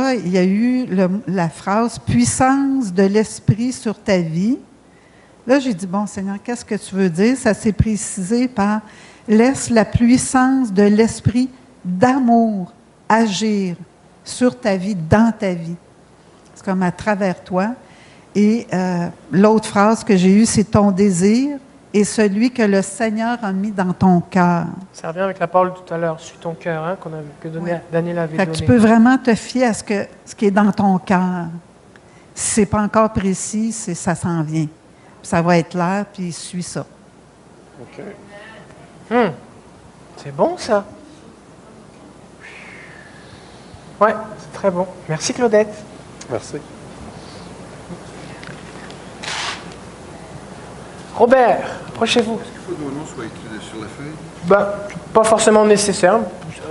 là, il y a eu la phrase « puissance de l'esprit sur ta vie ». Là, j'ai dit, bon, Seigneur, qu'est-ce que tu veux dire? Ça s'est précisé par « laisse la puissance de l'esprit d'amour agir sur ta vie, dans ta vie ». C'est comme à travers toi. Et l'autre phrase que j'ai eue, c'est « ton désir est celui que le Seigneur a mis dans ton cœur ». Ça revient avec la parole tout à l'heure, « suis ton cœur hein, », que Daniel avait donné. Tu peux vraiment te fier à ce qui est dans ton cœur. Si ce n'est pas encore précis, ça s'en vient. Ça va être clair, puis suis ça. OK. C'est bon, ça. Ouais, c'est très bon. Merci, Claudette. Merci. Robert, approchez-vous. Est-ce qu'il faut que nos noms soient écrits sur la feuille? Ben, pas forcément nécessaire.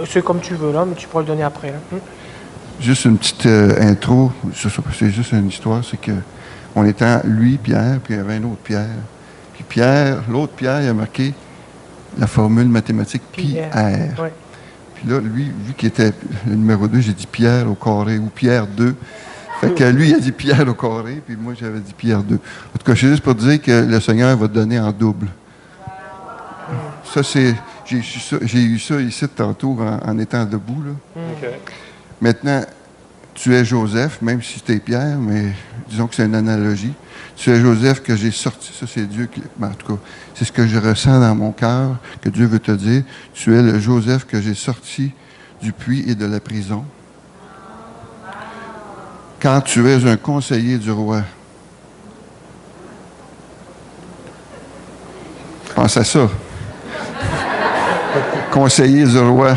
C'est comme tu veux, là, mais tu pourras le donner après. Là. Juste une petite intro. C'est juste une histoire. C'est que on était lui, Pierre, puis il y avait un autre Pierre. Puis Pierre, l'autre Pierre, il a marqué la formule mathématique pi r. Ouais. Puis là, lui, vu qu'il était le numéro 2, j'ai dit Pierre au carré ou Pierre 2. Fait que lui, il a dit Pierre au carré, puis moi, j'avais dit Pierre 2. En tout cas, c'est juste pour dire que le Seigneur va te donner en double. Ça, c'est... J'ai eu ça ici tantôt en étant debout. Là. OK. Maintenant, tu es Joseph, même si tu es Pierre, mais disons que c'est une analogie. Tu es Joseph que j'ai sorti. Ça, c'est Dieu qui... En tout cas, c'est ce que je ressens dans mon cœur, que Dieu veut te dire. Tu es le Joseph que j'ai sorti du puits et de la prison. Quand tu es un conseiller du roi. Pense à ça. Conseiller du roi,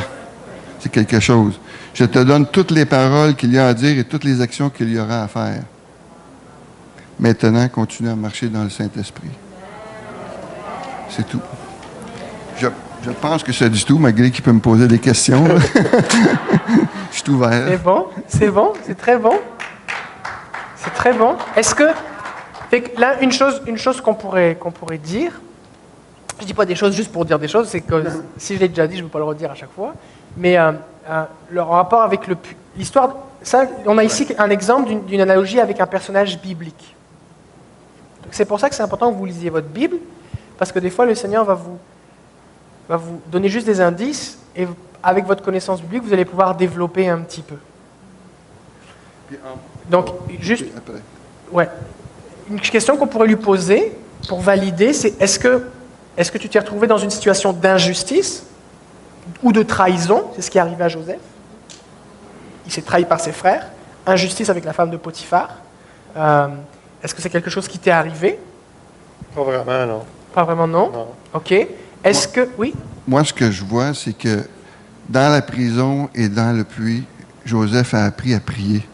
c'est quelque chose. Je te donne toutes les paroles qu'il y a à dire et toutes les actions qu'il y aura à faire. Maintenant, continue à marcher dans le Saint-Esprit. C'est tout. Je pense que ça dit tout, malgré qu'il peut me poser des questions. Je suis ouvert. C'est très bon. C'est très bon. Est-ce que... Fait que là, une chose qu'on pourrait dire, je dis pas des choses juste pour dire des choses, c'est que si je l'ai déjà dit, je ne veux pas le redire à chaque fois, mais le rapport avec l'histoire, ça, on a ici un exemple d'une analogie avec un personnage biblique. Donc c'est pour ça que c'est important que vous lisiez votre Bible, parce que des fois, le Seigneur va vous donner juste des indices, et avec votre connaissance biblique, vous allez pouvoir développer un petit peu. Donc, juste... Ouais. Une question qu'on pourrait lui poser, pour valider, c'est est-ce que tu t'es retrouvé dans une situation d'injustice ou de trahison? C'est ce qui est arrivé à Joseph. Il s'est trahi par ses frères. Injustice avec la femme de Potiphar. Est-ce que c'est quelque chose qui t'est arrivé? Pas vraiment, non. Pas vraiment, non? Non. OK. Est-ce que... Oui? Moi, ce que je vois, c'est que dans la prison et dans le puits, Joseph a appris à prier,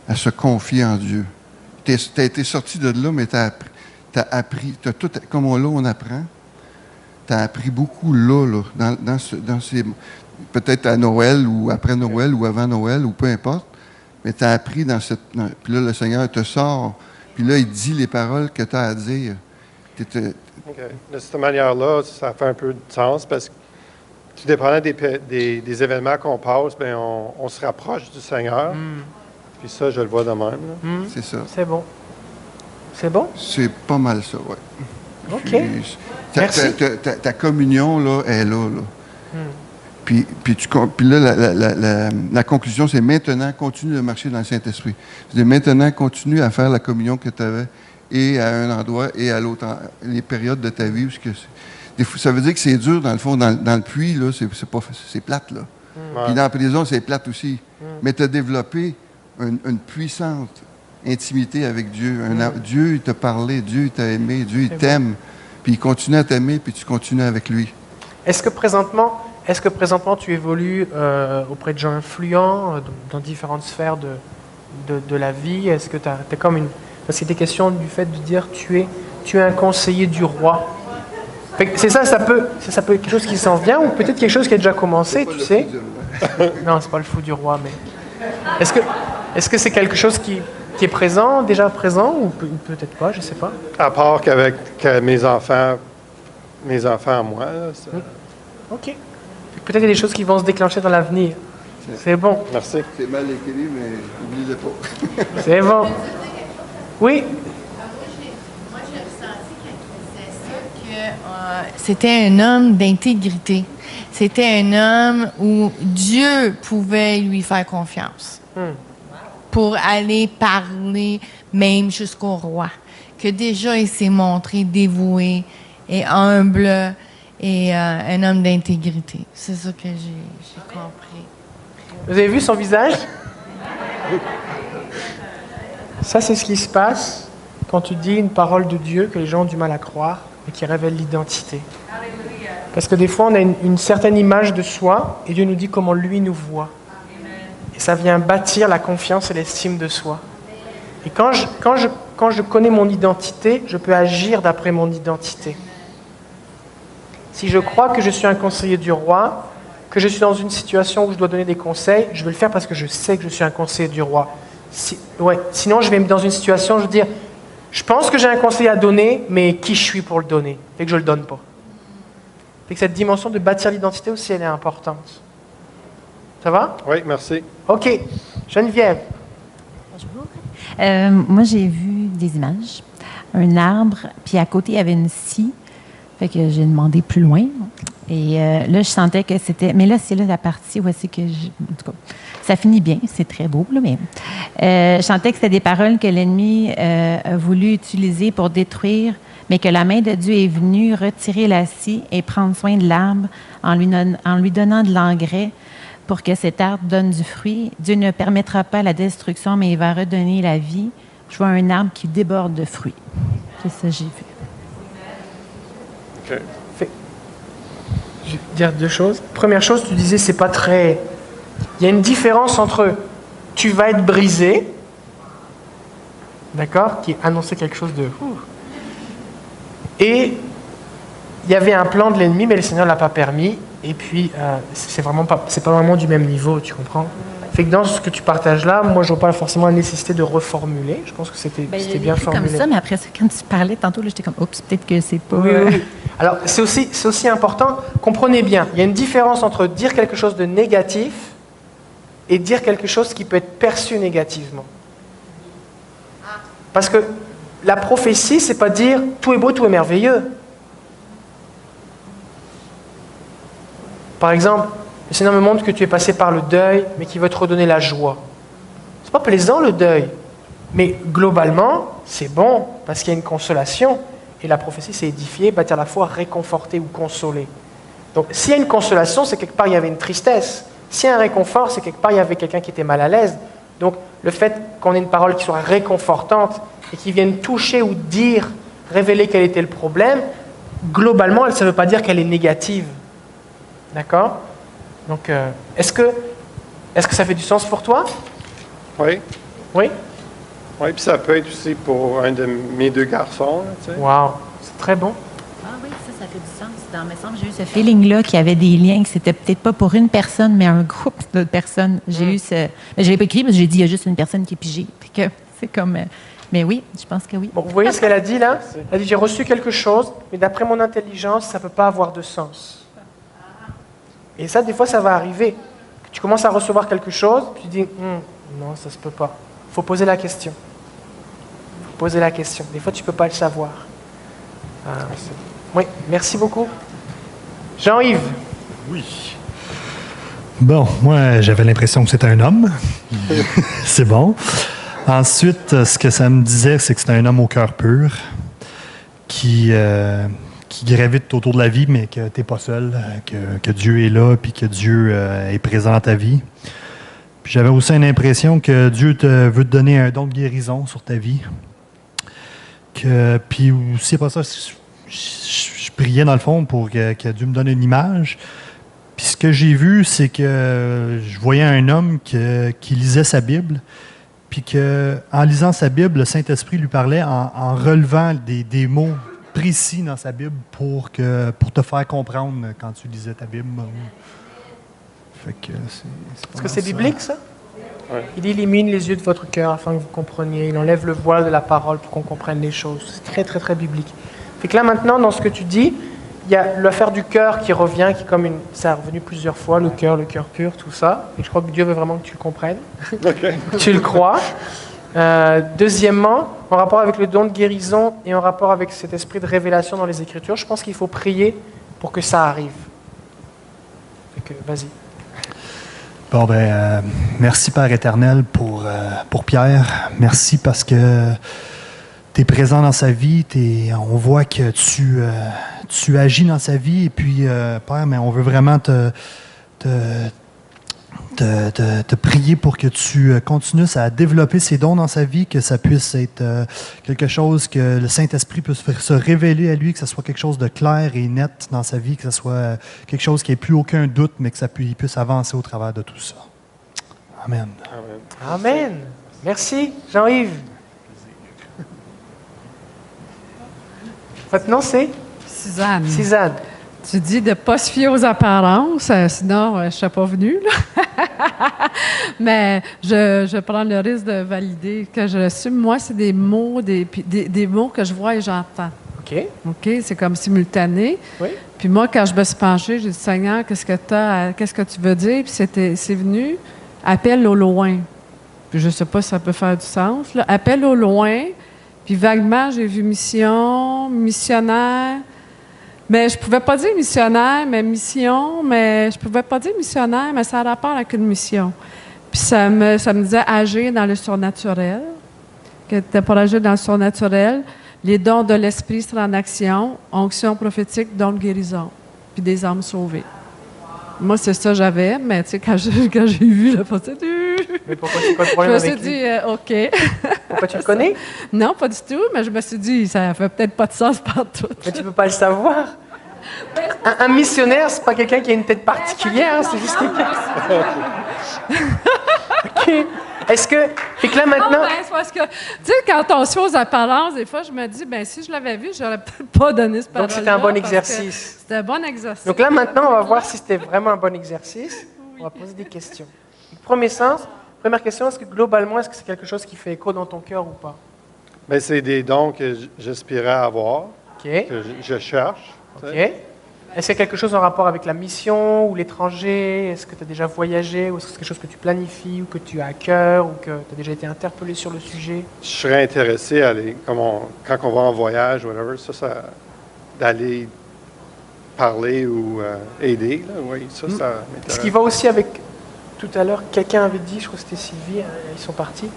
à se confier en Dieu. Tu as été sorti de là, mais tu as appris, tout, comme on apprend, tu as appris beaucoup là dans ces... Peut-être à Noël, ou après Noël, ou avant Noël, ou peu importe, mais tu as appris dans cette... Puis là, le Seigneur te sort, puis là, il dit les paroles que tu as à dire. OK. De cette manière-là, ça fait un peu de sens, parce que tout dépendant des événements qu'on passe, bien, on se rapproche du Seigneur. Puis ça, je le vois de même. C'est ça. C'est bon. C'est bon? C'est pas mal ça, oui. OK. Merci. Ta communion, là, est là. Puis là, la conclusion, c'est maintenant, continue de marcher dans le Saint-Esprit. C'est maintenant, continue à faire la communion que tu avais et à un endroit et à l'autre, les périodes de ta vie. Parce que ça veut dire que c'est dur, dans le fond, dans le puits, là, c'est plate, là. Puis dans la prison, c'est plate aussi. Mais tu as développé une puissante intimité avec Dieu. Dieu, il t'a parlé, Dieu, il t'a aimé, Dieu, il t'aime. Puis il continue à t'aimer, puis tu continues avec lui. Est-ce que présentement tu évolues auprès de gens influents dans différentes sphères de la vie? Est-ce que tu as comme une... Parce qu'il était question du fait de dire tu es un conseiller du roi. C'est ça, ça peut être quelque chose qui s'en vient, ou peut-être quelque chose qui a déjà commencé, tu sais. Non, c'est pas le fou du roi, mais... Est-ce que c'est quelque chose qui est déjà présent, ou peut-être pas, je sais pas. À part qu'avec mes enfants à moi. Là, OK. Peut-être qu'il y a des choses qui vont se déclencher dans l'avenir. C'est bon. Merci. C'est mal écrit, mais n'oubliez pas. C'est bon. Oui? Moi, j'ai ressenti quand il disait ça que c'était un homme d'intégrité. C'était un homme où Dieu pouvait lui faire confiance pour aller parler même jusqu'au roi. Que déjà, il s'est montré dévoué et humble et un homme d'intégrité. C'est ça que j'ai compris. Vous avez vu son visage? Ça, c'est ce qui se passe quand tu dis une parole de Dieu que les gens ont du mal à croire et qui révèle l'identité. Parce que des fois, on a une certaine image de soi et Dieu nous dit comment lui nous voit. Et ça vient bâtir la confiance et l'estime de soi. Et quand je connais mon identité, je peux agir d'après mon identité. Si je crois que je suis un conseiller du roi, que je suis dans une situation où je dois donner des conseils, je vais le faire parce que je sais que je suis un conseiller du roi. Sinon, je vais me mettre dans une situation, je vais dire, je pense que j'ai un conseil à donner, mais qui je suis pour le donner? Fait que je ne le donne pas. Fait que cette dimension de bâtir l'identité aussi, elle est importante. Ça va? Oui, merci. OK. Geneviève. Bonjour. Moi, j'ai vu des images, un arbre, puis à côté, il y avait une scie. Fait que j'ai demandé plus loin. Et là, je sentais que c'était... Mais là, c'est là la partie où c'est que... En tout cas, ça finit bien, c'est très beau, là, mais... je sentais que c'était des paroles que l'ennemi a voulu utiliser pour détruire, mais que la main de Dieu est venue retirer la scie et prendre soin de l'arbre en lui donnant de l'engrais pour que cet arbre donne du fruit. Dieu ne permettra pas la destruction, mais il va redonner la vie. Je vois un arbre qui déborde de fruits. C'est ça que j'ai vu. OK. Je vais dire deux choses. Première chose, tu disais, c'est pas très... Il y a une différence entre tu vas être brisé, d'accord, qui annonçait quelque chose de... Et il y avait un plan de l'ennemi, mais le Seigneur ne l'a pas permis. Et puis, c'est pas vraiment du même niveau, tu comprends? Fait que dans ce que tu partages là, moi, je vois pas forcément la nécessité de reformuler. Je pense que c'était bien formulé. Comme ça, mais après ça, quand tu parlais tantôt, là, j'étais comme, oups, peut-être que c'est pas... Oui. Alors, c'est aussi important, comprenez bien, il y a une différence entre dire quelque chose de négatif et dire quelque chose qui peut être perçu négativement. Parce que la prophétie, c'est pas dire tout est beau, tout est merveilleux. Par exemple, le Seigneur me montre que tu es passé par le deuil, mais qu'il veut te redonner la joie. C'est pas plaisant le deuil, mais globalement, c'est bon parce qu'il y a une consolation. Et la prophétie, c'est édifier, bâtir la foi, réconforter ou consoler. Donc, s'il y a une consolation, c'est quelque part il y avait une tristesse. S'il y a un réconfort, c'est quelque part il y avait quelqu'un qui était mal à l'aise. Donc, le fait qu'on ait une parole qui soit réconfortante et qui vienne toucher ou dire, révéler quel était le problème, globalement, ça ne veut pas dire qu'elle est négative. D'accord? Donc, est-ce que ça fait du sens pour toi? Oui. Oui? Oui, puis ça peut être aussi pour un de mes deux garçons. Là, tu sais. Wow, c'est très bon. Ah oui, ça fait du sens. Dans mes sens, j'ai eu ce feeling-là qu'il y avait des liens, que c'était peut-être pas pour une personne, mais un groupe de personnes. J'ai eu ce... Mais je l'ai pas écrit, parce que j'ai dit, il y a juste une personne qui est pigée. Puis que c'est comme... Mais oui, je pense que oui. Bon, vous voyez ce qu'elle a dit là? Elle a dit, j'ai reçu quelque chose, mais d'après mon intelligence, ça ne peut pas avoir de sens. Et ça, des fois, ça va arriver. Tu commences à recevoir quelque chose, puis tu dis, non, ça ne se peut pas. Il faut poser la question. Poser la question. Des fois, tu ne peux pas le savoir. Oui, merci beaucoup. Jean-Yves. Oui. Bon, moi, j'avais l'impression que c'était un homme. C'est bon. Ensuite, ce que ça me disait, c'est que c'était un homme au cœur pur qui gravite autour de la vie, mais que tu n'es pas seul, que Dieu est là, puis que Dieu est présent dans ta vie. Puis j'avais aussi une impression que Dieu veut te donner un don de guérison sur ta vie. Puis aussi, pas ça, je priais dans le fond pour que Dieu me donne une image. Puis ce que j'ai vu, c'est que je voyais un homme qui lisait sa Bible, puis qu'en lisant sa Bible, le Saint-Esprit lui parlait en relevant des mots précis dans sa Bible pour te faire comprendre quand tu lisais ta Bible. Fait que Est-ce que c'est biblique, ça? Ouais. Il illumine les yeux de votre cœur afin que vous compreniez. Il enlève le voile de la parole pour qu'on comprenne les choses. C'est très, très, très biblique. Fait que là, maintenant, dans ce que tu dis, il y a l'affaire du cœur qui revient, qui est comme ça est revenu plusieurs fois, le cœur pur, tout ça. Et je crois que Dieu veut vraiment que tu le comprennes. Tu le crois. Deuxièmement, en rapport avec le don de guérison et en rapport avec cet esprit de révélation dans les Écritures, je pense qu'il faut prier pour que ça arrive. Vas-y. Bon, merci Père éternel pour Pierre. Merci parce que tu es présent dans sa vie. On voit que tu agis dans sa vie. Et puis, Père, mais on veut vraiment te prier pour que tu continues à développer ces dons dans sa vie, que ça puisse être quelque chose que le Saint-Esprit puisse se révéler à lui, que ce soit quelque chose de clair et net dans sa vie, que ce soit quelque chose qui n'ait plus aucun doute, mais que il puisse avancer au travers de tout ça. Amen. Amen. Merci, Jean-Yves. Votre nom, c'est? Suzanne. Suzanne. Tu dis de ne pas se fier aux apparences, sinon je ne serais pas venue. Là. Mais je prends le risque de valider que je l'assume. Moi, c'est des mots, des mots que je vois et j'entends. OK? C'est comme simultané. Oui. Puis moi, quand je me suis penchée, j'ai dit, Seigneur, qu'est-ce que tu veux dire? Puis c'est venu, appel au loin. Puis je ne sais pas si ça peut faire du sens. Là. Appel au loin. Puis vaguement, j'ai vu mission, missionnaire. Mais je pouvais pas dire missionnaire, mais mission, mais je pouvais pas dire missionnaire, mais ça a rapport avec une mission. Puis ça me disait agir dans le surnaturel, que tu n'étais pas agir dans le surnaturel. Les dons de l'esprit seraient en action, onction prophétique, don de guérison, puis des âmes sauvées. Moi, c'est ça que j'avais, mais tu sais, quand j'ai vu la procédure, mais pourquoi c'est quoi le problème avec lui? Je me suis dit, OK. Pourquoi tu le connais? Non, pas du tout, mais je me suis dit, ça fait peut-être pas de sens partout. Mais tu peux pas le savoir. Un missionnaire, c'est pas quelqu'un qui a une tête particulière, c'est juste quelqu'un. OK. Est-ce que. Fait que là maintenant. Non, c'est parce que, tu sais, quand on se fait aux apparences, des fois, je me dis, si je l'avais vu, j'aurais peut-être pas donné ce parole-là. Donc, c'était un bon exercice. C'était un bon exercice. Donc là, maintenant, on va voir si c'était vraiment un bon exercice. On va poser des questions. Première question, est-ce que globalement, est-ce que c'est quelque chose qui fait écho dans ton cœur ou pas? Bien, c'est des dons que j'aspirais à avoir, que je cherche. OK. Est-ce qu'il y a quelque chose en rapport avec la mission ou l'étranger? Est-ce que tu as déjà voyagé ou est-ce que c'est quelque chose que tu planifies ou que tu as à cœur ou que tu as déjà été interpellé sur le sujet? Je serais intéressé à aller, quand on va en voyage, whatever, d'aller parler ou aider. Là, oui, ça m'intéresse. Ce qui va aussi avec, tout à l'heure, quelqu'un avait dit, je crois que c'était Sylvie, ils sont partis,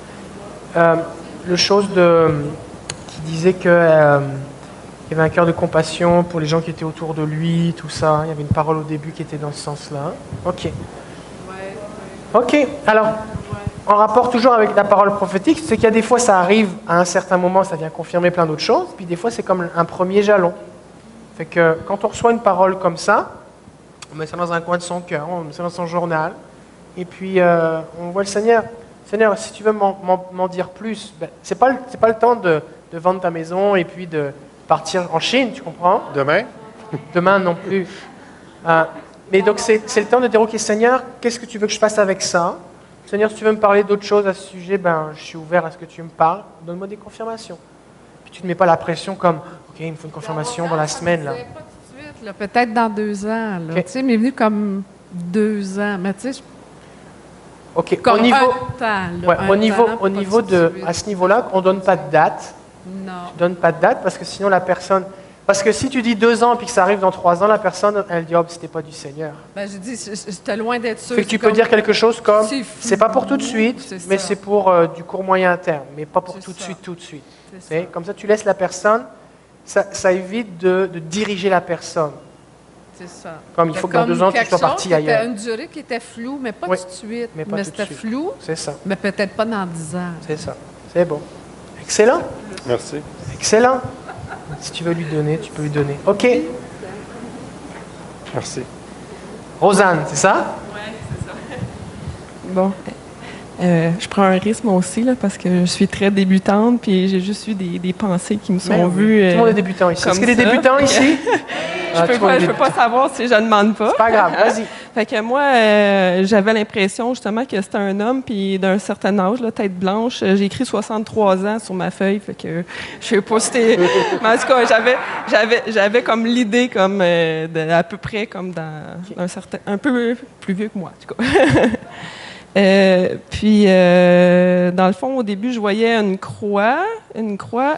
le chose qui disait que... il y avait un cœur de compassion pour les gens qui étaient autour de lui, tout ça. Il y avait une parole au début qui était dans ce sens-là. OK. OK. Alors, en rapport toujours avec la parole prophétique, c'est qu'il y a des fois, ça arrive à un certain moment, ça vient confirmer plein d'autres choses, puis des fois, c'est comme un premier jalon. Fait que quand on reçoit une parole comme ça, on met ça dans un coin de son cœur, on met ça dans son journal, et puis on voit le Seigneur. Seigneur, si tu veux m'en dire plus, c'est pas le temps de vendre ta maison et puis de partir en Chine, tu comprends? Demain? Demain non plus. Mais donc c'est le temps de dire, OK Seigneur, qu'est-ce que tu veux que je fasse avec ça? Seigneur, si tu veux me parler d'autres choses à ce sujet, je suis ouvert à ce que tu me parles. Donne-moi des confirmations. Puis tu ne mets pas la pression comme, OK, il me faut une confirmation dans la semaine. Là. Pas tout de suite, là, peut-être dans 2 ans. Okay. Tu sais, m'est venu comme 2 ans. Mais tu sais, OK. comme au niveau, un temps. Là, ouais, un au niveau temps, de, à ce niveau-là, on ne donne pas de date. Non. Tu ne donnes pas de date parce que sinon la personne... Parce que si tu dis 2 ans puis que ça arrive dans 3 ans, la personne, elle dit, oh, c'était pas du Seigneur. Je dis, c'était loin d'être sûr. Fait que tu peux dire quelque chose comme, c'est pas pour tout de suite, mais c'est pour du court moyen terme, mais pas pour tout de suite. Comme ça, tu laisses la personne, ça évite de diriger la personne. C'est ça. Comme il faut que dans 2 ans, tu sois parti ailleurs. C'était une durée qui était floue, mais pas tout de suite. Mais c'était flou, c'est ça. Mais peut-être pas dans 10 ans. C'est ça. C'est bon. Excellent. Merci. Excellent. Si tu veux lui donner, tu peux lui donner. OK. Merci. Rosanne, c'est ça? Oui, c'est ça. Bon. Je prends un risque, moi aussi, là, parce que je suis très débutante, puis j'ai juste eu des pensées qui me sont vues. Tout le monde est débutant ici. Est-ce qu'il y a des débutants ici? Je peux pas savoir si je ne demande pas. C'est pas grave, vas-y. Fait que moi, j'avais l'impression justement que c'était un homme, puis d'un certain âge, là, tête blanche. J'ai écrit 63 ans sur ma feuille, fait que je sais pas si c'était... Mais en tout cas, j'avais comme l'idée comme à peu près comme dans un certain... un peu plus vieux que moi, en tout cas. Puis, dans le fond, au début, je voyais une croix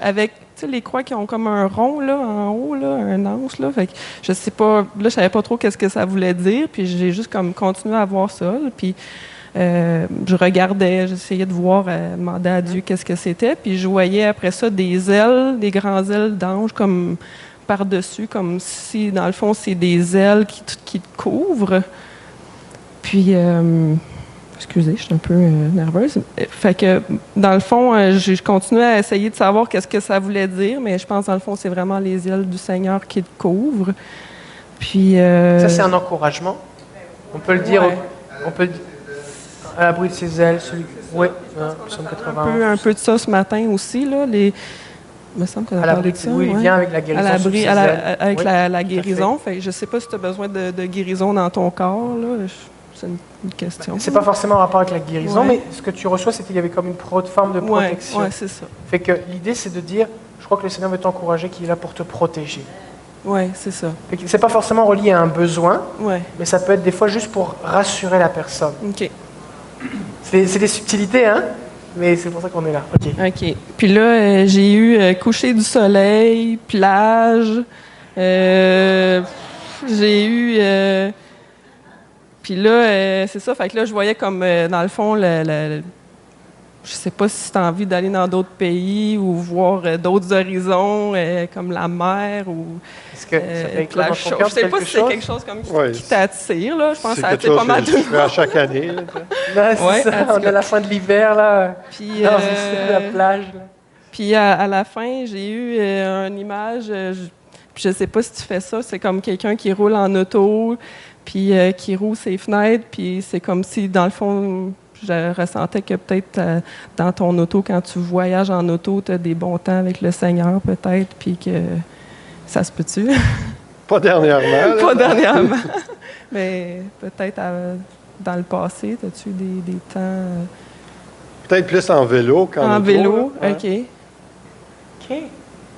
avec, tu sais, les croix qui ont comme un rond, là, en haut, là, un anse, là. Fait que je sais pas, là, je savais pas trop qu'est-ce que ça voulait dire, puis j'ai juste comme continué à voir ça, là, puis je regardais, j'essayais de voir, demander à Dieu qu'est-ce que c'était, puis je voyais après ça des ailes, des grandes ailes d'ange, comme par-dessus, comme si, dans le fond, c'est des ailes qui te couvrent. Puis... excusez, je suis un peu nerveuse. Fait que, dans le fond, je continuais à essayer de savoir qu'est-ce que ça voulait dire, mais je pense, dans le fond, c'est vraiment les ailes du Seigneur qui te couvrent. Puis... Ça, c'est un encouragement. On peut le dire. Ouais. On peut à l'abri de ses ailes. Oui, Psaume 80. Un peu de ça ce matin aussi, là. Il me semble qu'on a parlé de ça. Oui, il vient avec la guérison. Avec oui, la guérison. Fait que je ne sais pas si tu as besoin de guérison dans ton corps, là. C'est une question. C'est pas forcément en rapport avec la guérison, mais ce que tu reçois, c'est qu'il y avait comme une forme de protection. Oui, c'est ça. Fait que l'idée, c'est de dire, je crois que le Seigneur veut t'encourager, qu'il est là pour te protéger. Oui, c'est ça. Fait que c'est pas forcément relié à un besoin, ouais. Mais ça peut être des fois juste pour rassurer la personne. OK. C'est des subtilités, hein? Mais c'est pour ça qu'on est là. OK. Puis là, j'ai eu coucher du soleil, plage. J'ai eu... Puis là, c'est ça. Fait que là, je voyais comme, dans le fond, je sais pas si tu as envie d'aller dans d'autres pays ou voir d'autres horizons, comme la mer ou... Est-ce que ça fait la chose. Je sais pas si c'est quelque chose comme qui t'attire, là. Je pense que ça attire pas mal de monde. C'est à chaque année. C'est ça. On est à la fin de l'hiver, là. Puis, dans la plage. Là. Puis à la fin, j'ai eu une image... je sais pas si tu fais ça. C'est comme quelqu'un qui roule en auto... puis qui roule ses fenêtres, puis c'est comme si, dans le fond, je ressentais que peut-être dans ton auto, quand tu voyages en auto, tu as des bons temps avec le Seigneur, peut-être, puis que ça se peut-tu? Pas dernièrement. Pas dernièrement. Mais peut-être dans le passé, as-tu des temps... Peut-être plus en vélo qu'en auto. En vélo, hein? OK.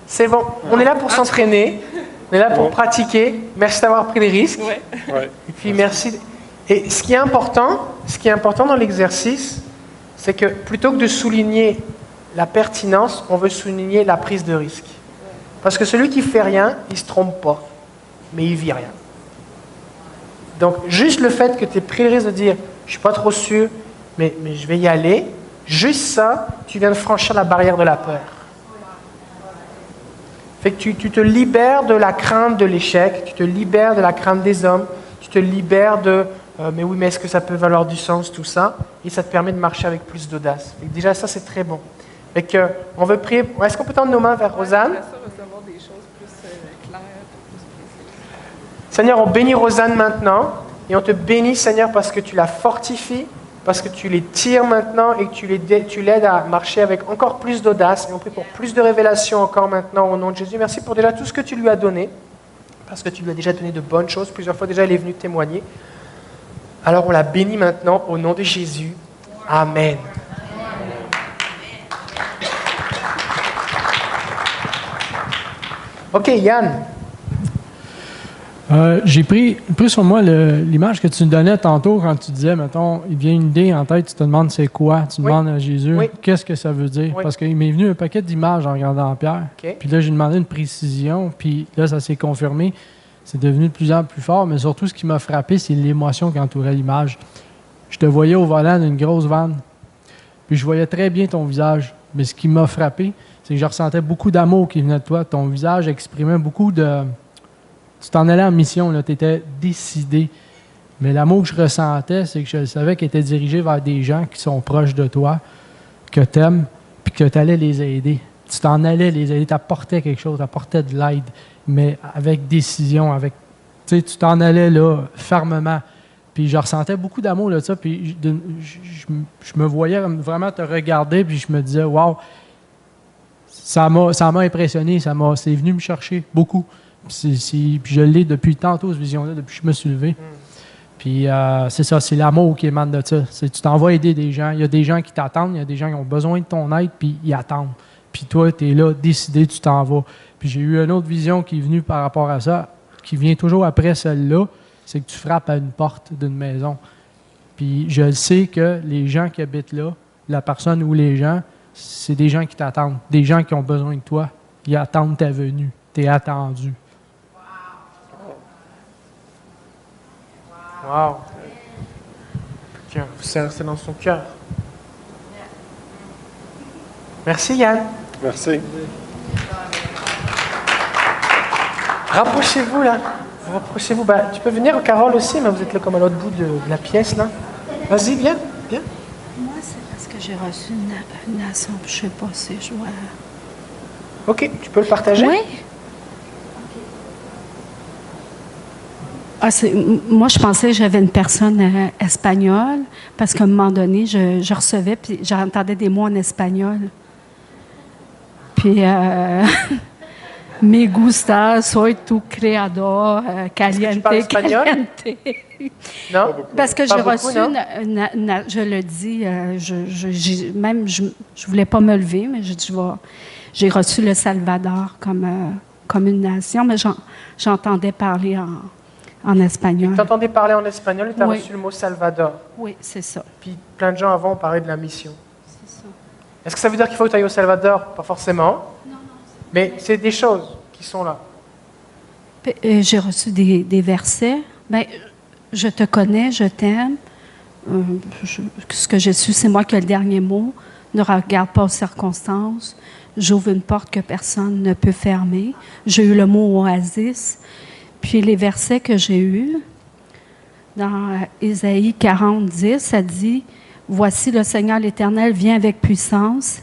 C'est bon. On est là pour s'entraîner. On est là pour pratiquer. Merci d'avoir pris les risques. Ouais. Et puis merci. Et ce qui est important dans l'exercice, c'est que plutôt que de souligner la pertinence, on veut souligner la prise de risque. Parce que celui qui fait rien, il se trompe pas, mais il vit rien. Donc juste le fait que tu aies pris le risque de dire, je suis pas trop sûr, mais je vais y aller. Juste ça, tu viens de franchir la barrière de la peur. Fait que tu te libères de la crainte de l'échec, tu te libères de la crainte des hommes, tu te libères de mais oui, mais est-ce que ça peut valoir du sens, tout ça, et ça te permet de marcher avec plus d'audace. Fait que déjà, ça, c'est très bon. Fait que, on veut prier. Est-ce qu'on peut tendre nos mains vers Rosanne? Seigneur, on bénit Rosanne maintenant, et on te bénit, Seigneur, parce que tu la fortifies, parce que tu les tires maintenant et que tu l'aides à marcher avec encore plus d'audace. Et on prie pour plus de révélations encore maintenant au nom de Jésus. Merci pour déjà tout ce que tu lui as donné, parce que tu lui as déjà donné de bonnes choses. Plusieurs fois déjà, elle est venue témoigner. Alors on la bénit maintenant au nom de Jésus. Amen. OK, Yann. J'ai pris sur moi l'image que tu nous donnais tantôt quand tu disais, mettons, il vient une idée en tête, tu te demandes c'est quoi, tu demandes à Jésus, qu'est-ce que ça veut dire? Parce qu'il m'est venu un paquet d'images en regardant Pierre. Puis là, j'ai demandé une précision, puis là, ça s'est confirmé. C'est devenu de plus en plus fort, mais surtout, ce qui m'a frappé, c'est l'émotion qui entourait l'image. Je te voyais au volant d'une grosse vanne, puis je voyais très bien ton visage. Mais ce qui m'a frappé, c'est que je ressentais beaucoup d'amour qui venait de toi. Ton visage exprimait beaucoup de... Tu t'en allais en mission, tu étais décidé. Mais l'amour que je ressentais, c'est que je savais qu'il était dirigé vers des gens qui sont proches de toi, que tu aimes, puis que tu allais les aider. Tu t'en allais les aider, tu apportais quelque chose, tu apportais de l'aide, mais avec décision, tu t'en allais là, fermement. Puis je ressentais beaucoup d'amour de ça. Puis je me voyais vraiment te regarder, puis je me disais, wow, ça m'a impressionné, c'est venu me chercher beaucoup. Puis je l'ai depuis tantôt, cette vision-là, depuis que je me suis levé. Puis c'est ça, c'est l'amour qui émane de ça. Tu t'en vas aider des gens. Il y a des gens qui t'attendent, il y a des gens qui ont besoin de ton aide, puis ils attendent. Puis toi, tu es là, décidé, tu t'en vas. Puis j'ai eu une autre vision qui est venue par rapport à ça, qui vient toujours après celle-là, c'est que tu frappes à une porte d'une maison. Puis je sais que les gens qui habitent là, la personne ou les gens, c'est des gens qui t'attendent, des gens qui ont besoin de toi. Ils attendent ta venue. Tu es attendu. Wow. Tiens, c'est dans son cœur. Merci Yann. Merci. Rapprochez-vous là. Rapprochez-vous. Ben, tu peux venir, Carole aussi, mais vous êtes là comme à l'autre bout de la pièce là. Vas-y, viens. Moi, c'est parce que j'ai reçu une nation, je sais pas si je vois. OK, tu peux le partager? Oui. Moi, je pensais que j'avais une personne espagnole, parce qu'à un moment donné, je recevais, puis j'entendais des mots en espagnol. Puis, me gusta, soy tu creador, caliente, caliente. Non? Parce que j'ai reçu, je le dis, je voulais pas me lever, mais j'ai reçu le Salvador comme une nation, mais j'entendais parler en espagnol. Tu entendais parler en espagnol et tu as reçu le mot Salvador. Oui, c'est ça. Puis plein de gens avant ont parlé de la mission. C'est ça. Est-ce que ça veut dire qu'il faut que tu ailles au Salvador? Pas forcément. Non. Mais c'est des choses qui sont là. J'ai reçu des versets. Ben, je te connais, je t'aime. Ce que j'ai su, c'est moi qui ai le dernier mot. Ne regarde pas aux circonstances. J'ouvre une porte que personne ne peut fermer. J'ai eu le mot oasis. Puis les versets que j'ai eus, dans Ésaïe 40, 10, ça dit « Voici le Seigneur l'Éternel vient avec puissance,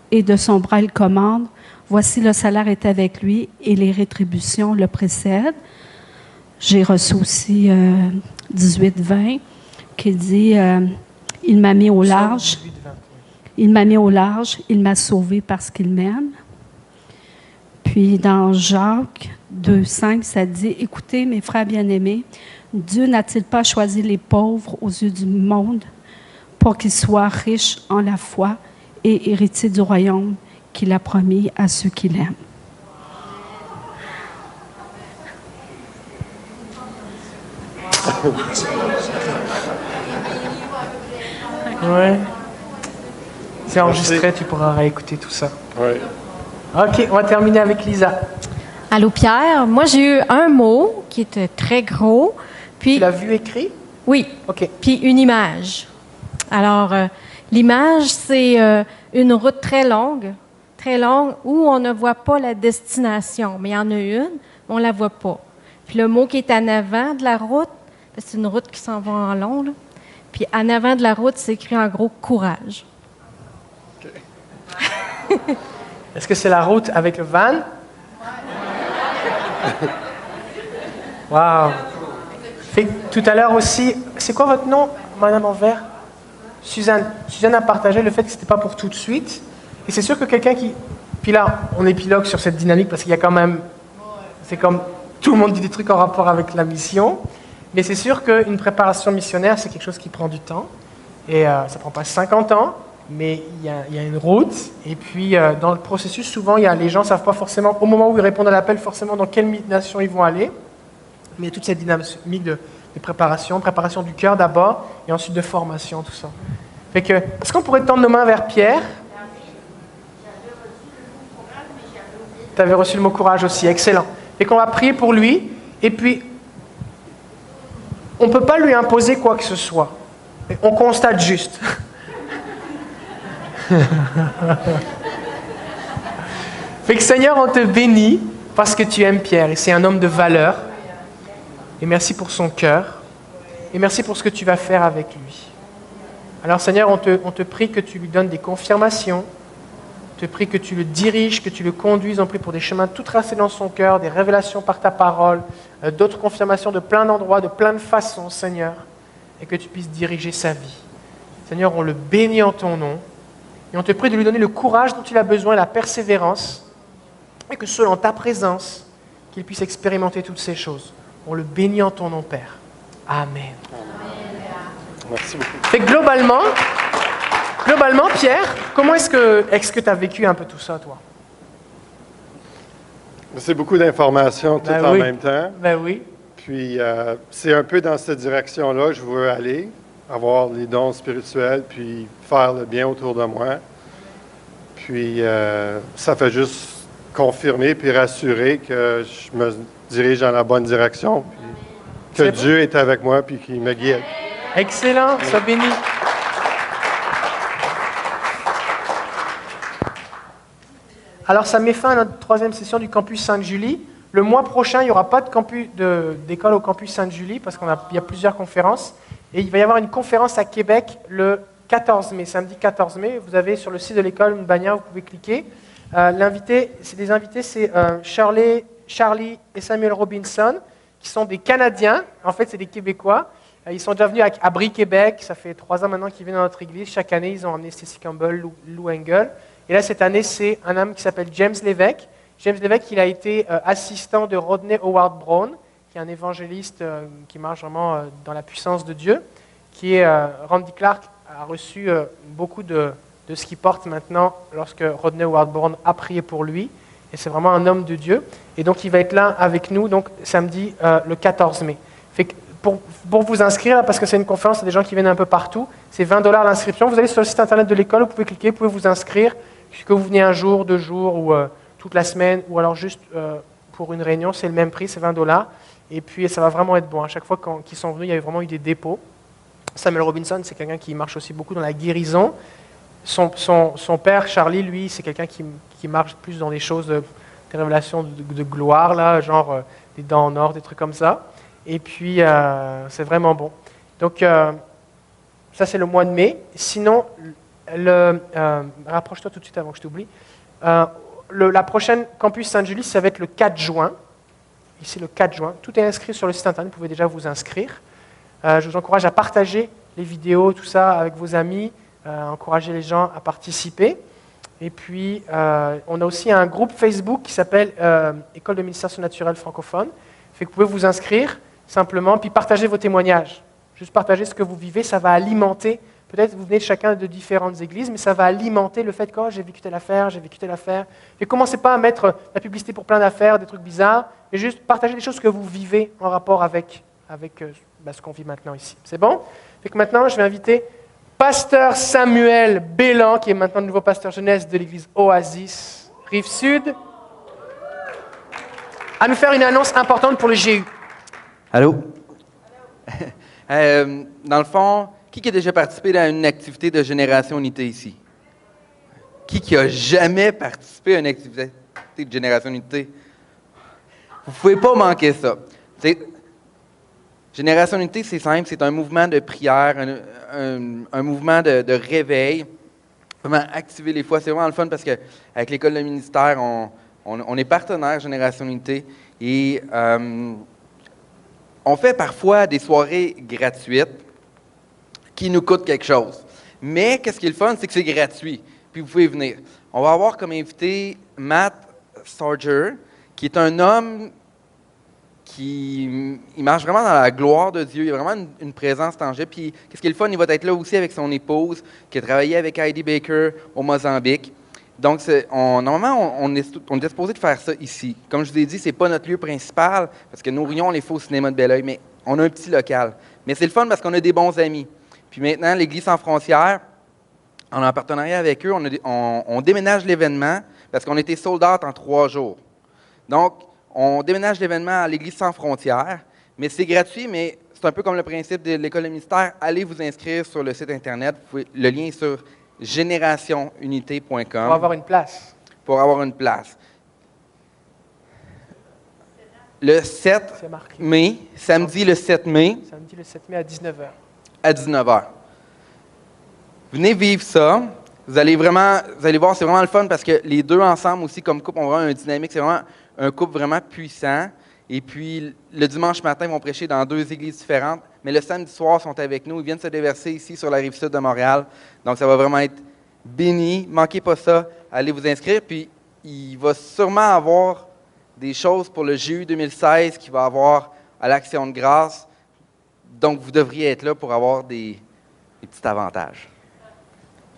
et de son bras il commande. Voici le salaire est avec lui, et les rétributions le précèdent. » J'ai reçu aussi 18, 20, qui dit « Il m'a mis au large. Il m'a mis au large, il m'a sauvé parce qu'il m'aime. » Puis dans Jacques 2,5, ça dit « Écoutez, mes frères bien-aimés, Dieu n'a-t-il pas choisi les pauvres aux yeux du monde pour qu'ils soient riches en la foi et héritiers du royaume qu'il a promis à ceux qui l'aiment? » Oui. C'est enregistré, tu pourras réécouter tout ça. Oui. OK, on va terminer avec Lisa. Allô, Pierre. Moi, j'ai eu un mot qui était très gros. Puis, tu l'as vu écrit? Oui. OK. Puis une image. Alors, l'image, c'est une route très longue, où on ne voit pas la destination. Mais il y en a une, mais on ne la voit pas. Puis le mot qui est en avant de la route, c'est une route qui s'en va en long, là. Puis en avant de la route, c'est écrit en gros « courage ». Est-ce que c'est la route avec le van? Wow. Fait que tout à l'heure aussi, c'est quoi votre nom, Madame Envers? Suzanne. Suzanne a partagé le fait que c'était pas pour tout de suite. Et c'est sûr que quelqu'un qui... Puis là, on épilogue sur cette dynamique parce qu'il y a quand même... C'est comme tout le monde dit des trucs en rapport avec la mission. Mais c'est sûr qu'une préparation missionnaire, c'est quelque chose qui prend du temps. Et ça prend pas 50 ans. Mais il y a une route, et puis dans le processus, souvent, les gens ne savent pas forcément, au moment où ils répondent à l'appel, forcément dans quelle nation ils vont aller. Mais il y a toute cette dynamique de préparation du cœur d'abord, et ensuite de formation, tout ça. Fait que, est-ce qu'on pourrait tendre nos mains vers Pierre? Tu avais reçu le mot courage aussi, excellent. Fait qu'on va prier pour lui, et puis, on ne peut pas lui imposer quoi que ce soit. On constate juste. Fait que Seigneur, on te bénit parce que tu aimes Pierre et c'est un homme de valeur. Et merci pour son cœur. Et merci pour ce que tu vas faire avec lui. Alors Seigneur, on te prie que tu lui donnes des confirmations. On te prie que tu le diriges, que tu le conduises. On prie pour des chemins tout tracés dans son cœur, des révélations par ta parole, d'autres confirmations de plein d'endroits, de plein de façons, Seigneur. et que tu puisses diriger sa vie. Seigneur, on le bénit en ton nom et on te prie de lui donner le courage dont il a besoin, la persévérance, et que seul en ta présence, qu'il puisse expérimenter toutes ces choses. On le bénit en ton nom, Père. Amen. Merci beaucoup. Fait que globalement, Pierre, comment est-ce que tu as vécu un peu tout ça, toi? C'est beaucoup d'informations tout en même temps. Ben oui. Puis, c'est un peu dans cette direction-là que je veux aller, avoir les dons spirituels, puis faire le bien autour de moi. Puis, ça fait juste confirmer puis rassurer que je me dirige dans la bonne direction, puis que Dieu est avec moi, puis qu'il me guide. Excellent, sois béni. Alors, ça met fin à notre 3e session du campus Sainte-Julie. Le mois prochain, il n'y aura pas d'école au campus Sainte-Julie parce qu'il y a plusieurs conférences. Et il va y avoir une conférence à Québec le 14 mai, samedi 14 mai. Vous avez sur le site de l'école une bannière, vous pouvez cliquer. Les invités, c'est Charlie et Samuel Robinson, qui sont des Canadiens. En fait, c'est des Québécois. Ils sont déjà venus à Brie-Québec. Ça fait 3 ans maintenant qu'ils viennent dans notre église. Chaque année, ils ont emmené Stacy Campbell, Lou Engel. Et là, cette année, c'est un homme qui s'appelle James Lévesque. James Lévesque, il a été assistant de Rodney Howard Brown, qui est un évangéliste qui marche vraiment dans la puissance de Dieu. Randy Clark a reçu beaucoup de ce qu'il porte maintenant lorsque Rodney Howard Brown a prié pour lui. Et c'est vraiment un homme de Dieu. Et donc, il va être là avec nous, donc samedi le 14 mai. Fait que pour vous inscrire, parce que c'est une conférence, il y a des gens qui viennent un peu partout, c'est $20 l'inscription. Vous allez sur le site internet de l'école, vous pouvez cliquer, vous pouvez vous inscrire, que vous venez un jour, 2 jours, ou toute la semaine, ou alors juste pour une réunion, c'est le même prix, c'est $20. Et puis, ça va vraiment être bon. À chaque fois qu'ils sont venus, il y a vraiment eu des dépôts. Samuel Robinson, c'est quelqu'un qui marche aussi beaucoup dans la guérison. Son père, Charlie, lui, c'est quelqu'un qui marche plus dans des choses, des révélations de gloire, là, genre des dents en or, des trucs comme ça. Et puis, c'est vraiment bon. Donc, ça, c'est le mois de mai. Sinon, rapproche-toi tout de suite avant que je t'oublie. La prochaine Campus Sainte-Julie, ça va être le 4 juin. Ici, le 4 juin. Tout est inscrit sur le site internet, vous pouvez déjà vous inscrire. Je vous encourage à partager les vidéos, tout ça, avec vos amis, encourager les gens à participer. Et puis, on a aussi un groupe Facebook qui s'appelle École de ministère surnaturel francophone. Fait que vous pouvez vous inscrire simplement, puis partager vos témoignages. Juste partager ce que vous vivez, ça va alimenter. Peut-être vous venez chacun de différentes églises, mais ça va alimenter le fait que j'ai vécu telle affaire, j'ai vécu telle affaire. Et commencez pas à mettre la publicité pour plein d'affaires, des trucs bizarres, mais juste partager des choses que vous vivez en rapport avec ce qu'on vit maintenant ici. C'est bon? Fait que maintenant, je vais inviter Pasteur Samuel Bélan, qui est maintenant le nouveau pasteur jeunesse de l'église Oasis, Rive-Sud, à nous faire une annonce importante pour le GU. Allô? Dans le fond, qui a déjà participé à une activité de Génération Unité ici? Qui a jamais participé à une activité de Génération Unité? Vous ne pouvez pas manquer ça. Génération Unité, c'est simple, c'est un mouvement de prière, un mouvement de réveil. Vraiment activer les foi. C'est vraiment le fun parce qu'avec l'école de ministère, on est partenaire Génération Unité et on fait parfois des soirées gratuites qui nous coûtent quelque chose. Mais qu'est-ce qui est le fun, c'est que c'est gratuit. Puis vous pouvez venir. On va avoir comme invité Matt Sarger, qui est un homme il marche vraiment dans la gloire de Dieu. Il a vraiment une présence tangible. Puis, qu'est-ce qui est le fun? Il va être là aussi avec son épouse, qui a travaillé avec Heidi Baker au Mozambique. Donc, normalement, on est disposé de faire ça ici. Comme je vous ai dit, ce n'est pas notre lieu principal, parce que nos réunions, on les fait au cinéma de Belleuil, mais on a un petit local. Mais c'est le fun parce qu'on a des bons amis. Puis maintenant, l'Église sans frontières, on est en partenariat avec eux, on déménage l'événement, parce qu'on était sold out en 3 jours. Donc, on déménage l'événement à l'Église sans frontières, mais c'est gratuit, mais c'est un peu comme le principe de l'école de ministère. Allez vous inscrire sur le site Internet. Le lien est sur générationunité.com. Pour avoir une place. Pour avoir une place. Le 7 mai, samedi le 7 mai. Samedi le 7 mai à 19h. À 19h. Venez vivre ça. Vous allez voir, c'est vraiment le fun parce que les deux ensemble aussi, comme couple, on va avoir un dynamique. C'est vraiment un couple vraiment puissant. Et puis, le dimanche matin, ils vont prêcher dans 2 églises différentes. Mais le samedi soir, ils sont avec nous. Ils viennent se déverser ici sur la Rive-Sud de Montréal. Donc, ça va vraiment être béni. Manquez pas ça. Allez vous inscrire. Puis, il va sûrement avoir des choses pour le JU 2016 qu'il va avoir à l'Action de grâce. Donc, vous devriez être là pour avoir des petits avantages.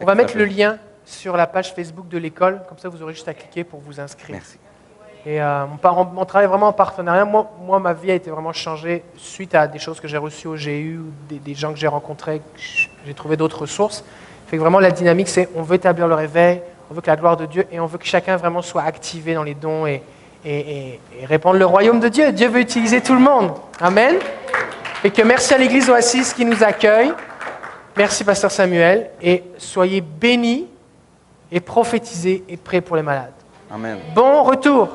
On va mettre le lien sur la page Facebook de l'école. Comme ça, vous aurez juste à cliquer pour vous inscrire. Merci. Et on travaille vraiment en partenariat. Moi, ma vie a été vraiment changée suite à des choses que j'ai reçues au GU, des gens que j'ai rencontrés, j'ai trouvé d'autres ressources. Fait que vraiment, la dynamique, c'est on veut établir le réveil, on veut que la gloire de Dieu, et on veut que chacun vraiment soit activé dans les dons et répandre le royaume de Dieu. Dieu veut utiliser tout le monde. Amen. Et que merci à l'Église Oasis qui nous accueille. Merci, Pasteur Samuel. Et soyez bénis et prophétisez et priez pour les malades. Amen. Bon retour.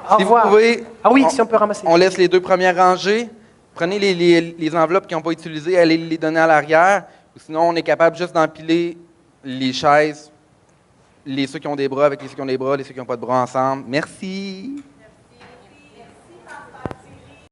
Au revoir. Vous pouvez, si on peut ramasser. On laisse les 2 premières rangées. Prenez les enveloppes qui n'ont pas utilisées, allez les donner à l'arrière. Sinon, on est capable juste d'empiler les chaises, ceux qui ont des bras avec ceux qui ont des bras, ceux qui n'ont pas de bras ensemble. Merci.